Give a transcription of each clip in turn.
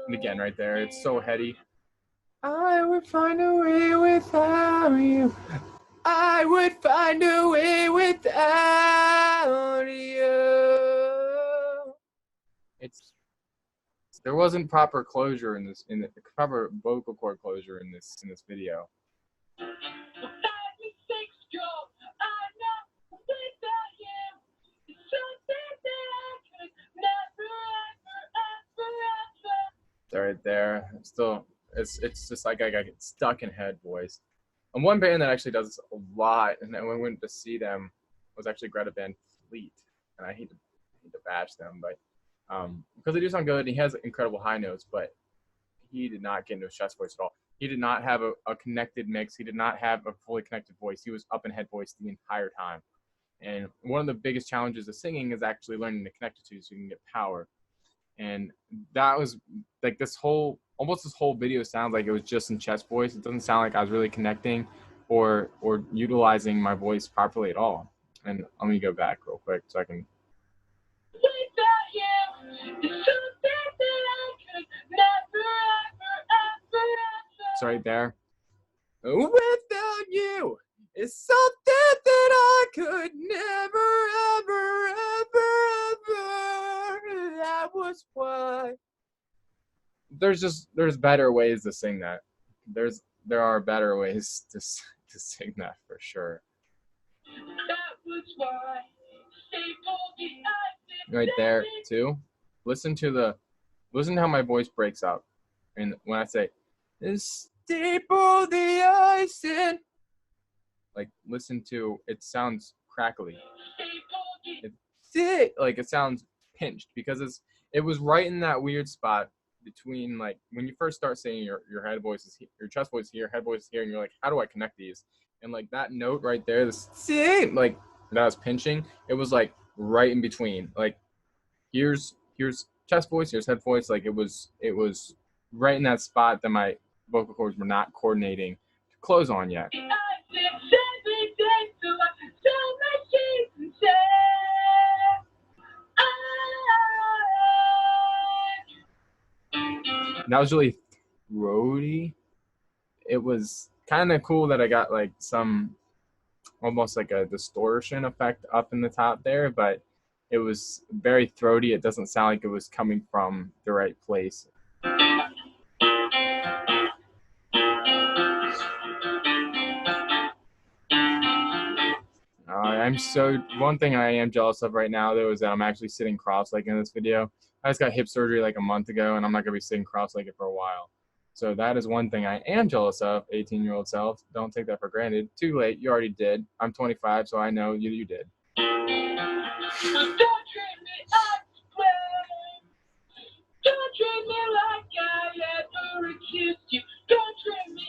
And again, right there, it's so heady. I would find a way without you. I would find a way without you. There wasn't proper closure in this, in the proper vocal cord closure in this video. Right there, it's just like I got stuck in head voice. And one band that actually does this a lot, and then we went to see them, was actually Greta Van Fleet, and I hate to bash them, but because they do sound good, and he has incredible high notes, but he did not get into his chest voice at all. He did not have a connected mix. He did not have a fully connected voice. He was up in head voice the entire time. And one of the biggest challenges of singing is actually learning to connect it to so you can get power. And that was like almost this whole video sounds like it was just in chest voice. It doesn't sound like I was really connecting or utilizing my voice properly at all. And let me go back real quick so I can. So right there. Without you is something that I could never, ever, ever, ever. That was why. There's better ways to sing that. There are better ways to sing that for sure. That was why. Right there too. Listen to how my voice breaks up, and when I say, "Staple the ice in," like listen to it sounds crackly. It sounds pinched because it was right in that weird spot between, like, when you first start saying your head voice is here, your chest voice here, head voice here, and you're like, how do I connect these? And like that note right there, like that was pinching. It was like right in between. Like here's chest voice, here's head voice. Like it was right in that spot that my vocal cords were not coordinating to close on yet. And that was really throaty. It was kind of cool that I got like some almost like a distortion effect up in the top there, but it was very throaty. It doesn't sound like it was coming from the right place. One thing I am jealous of right now, though, is that I'm actually sitting cross-legged in this video. I just got hip surgery like a month ago, and I'm not going to be sitting cross-legged for a while. So that is one thing I am jealous of, 18-year-old self. Don't take that for granted. Too late. You already did. I'm 25, so I know you did. Don't treat me don't treat me like I ever accused you. Don't treat me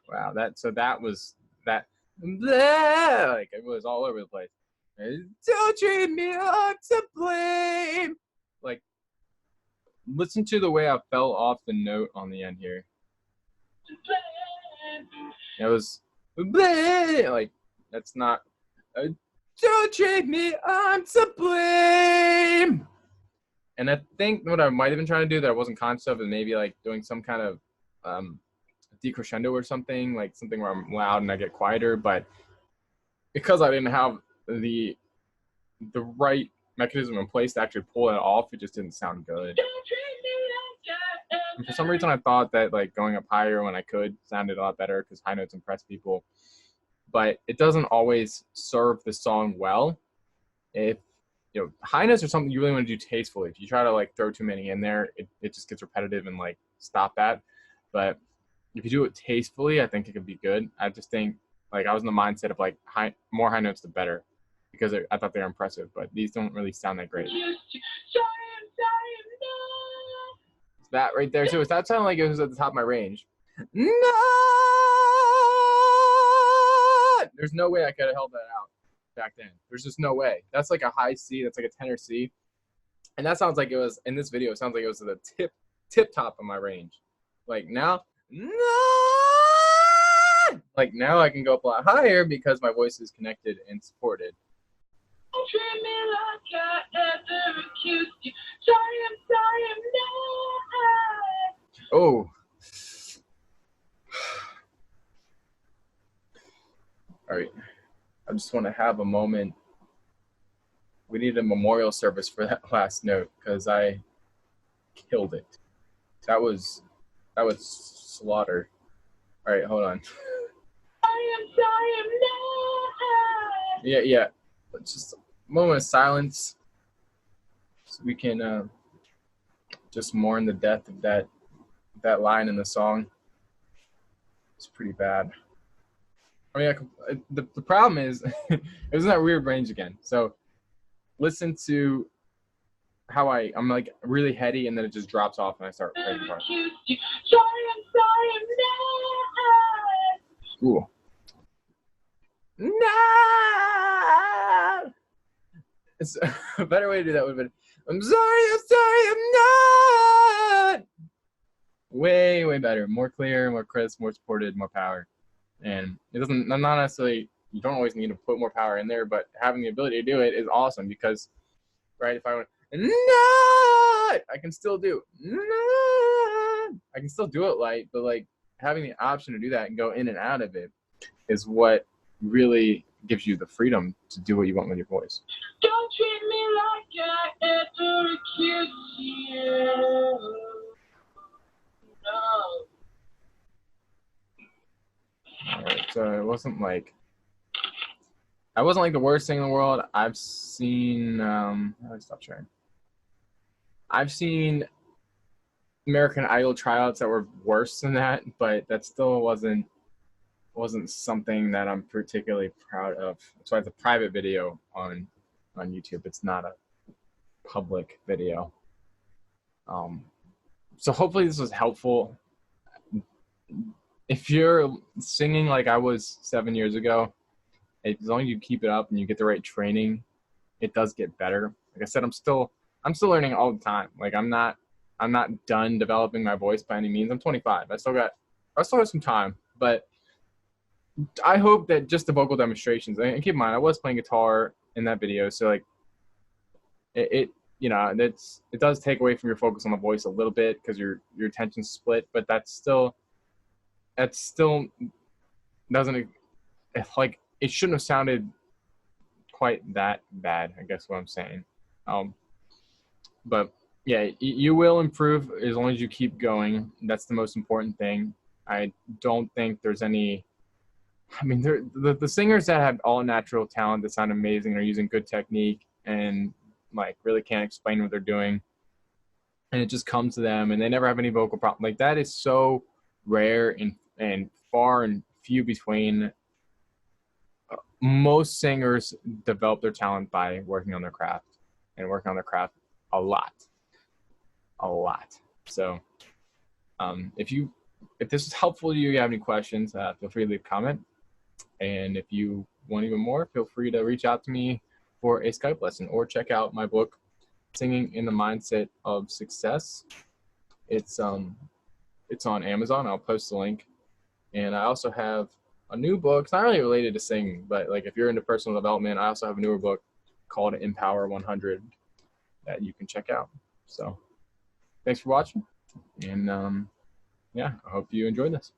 wow, that was that. Like it was all over the place. Don't treat me up to blame. Like, listen to the way I fell off the note on the end here. It was like that's not. Don't treat me, I'm to blame. And I think what I might have been trying to do that I wasn't conscious of is maybe like doing some kind of decrescendo or something, like something where I'm loud and I get quieter, but because I didn't have the right mechanism in place to actually pull it off, it just didn't sound good. And for some reason I thought that like going up higher when I could sounded a lot better because high notes impress people, but it doesn't always serve the song well. If high notes are something you really want to do tastefully. If you try to like throw too many in there, it just gets repetitive and like stop that. But if you do it tastefully, I think it could be good. I just think like I was in the mindset of like more high notes the better because I thought they were impressive, but these don't really sound that great. That right there too. That sounded like it was at the top of my range. No, there's no way I could have held that out back then. There's just no way. That's like a high C. That's like a tenor C, and that sounds like it was in this video. It sounds like it was at the tip top of my range. Like now, no, like now I can go up a lot higher because my voice is connected and supported. Treat me like I ever accused you. Sorry, I'm just want to have a moment. We need a memorial service for that last note because I killed it. That was slaughter. All right, hold on. I am sorry. Yeah. Just a moment of silence so we can just mourn the death of that line in the song. It's pretty bad. I mean, the problem is it was in that weird range again. So listen to how I'm like really heady and then it just drops off and I start playing the part. Cool. No! It's a better way to do that would have been, I'm sorry, I'm not! Way, way better. More clear, more crisp, more supported, more power. And it doesn't, not necessarily, you don't always need to put more power in there, but having the ability to do it is awesome because, right, if I went, no, I can still do, no, I can still do it light, but like having the option to do that and go in and out of it is what really gives you the freedom to do what you want with your voice. Don't treat me like I ever accused you. No. Alright, so I wasn't like the worst thing in the world. I've seen how do I stop sharing? I've seen American Idol tryouts that were worse than that, but that still wasn't something that I'm particularly proud of. That's why it's a private video on YouTube. It's not a public video. So hopefully this was helpful. If you're singing like I was 7 years ago, as long as you keep it up and you get the right training, it does get better. Like I said, I'm still learning all the time. Like I'm not done developing my voice by any means. I'm 25. I still have some time, but I hope that just the vocal demonstrations, and keep in mind I was playing guitar in that video, so like it you know, it does take away from your focus on the voice a little bit because your attention's split, but that still doesn't, like, it shouldn't have sounded quite that bad, I guess what I'm saying. But yeah, you will improve as long as you keep going. That's the most important thing. I don't think there's any, I mean, the singers that have all natural talent that sound amazing are using good technique and like really can't explain what they're doing, and it just comes to them and they never have any vocal problem. Like that is so rare and far and few between. Most singers develop their talent by working on their craft and working on their craft a lot. So if this is helpful to you, you have any questions, feel free to leave a comment. And if you want even more, feel free to reach out to me for a Skype lesson or check out my book, Singing in the Mindset of Success. It's on Amazon. I'll post the link. And I also have a new book. It's not really related to singing, but like if you're into personal development, I also have a newer book called Empower 100 that you can check out. So thanks for watching. And yeah, I hope you enjoyed this.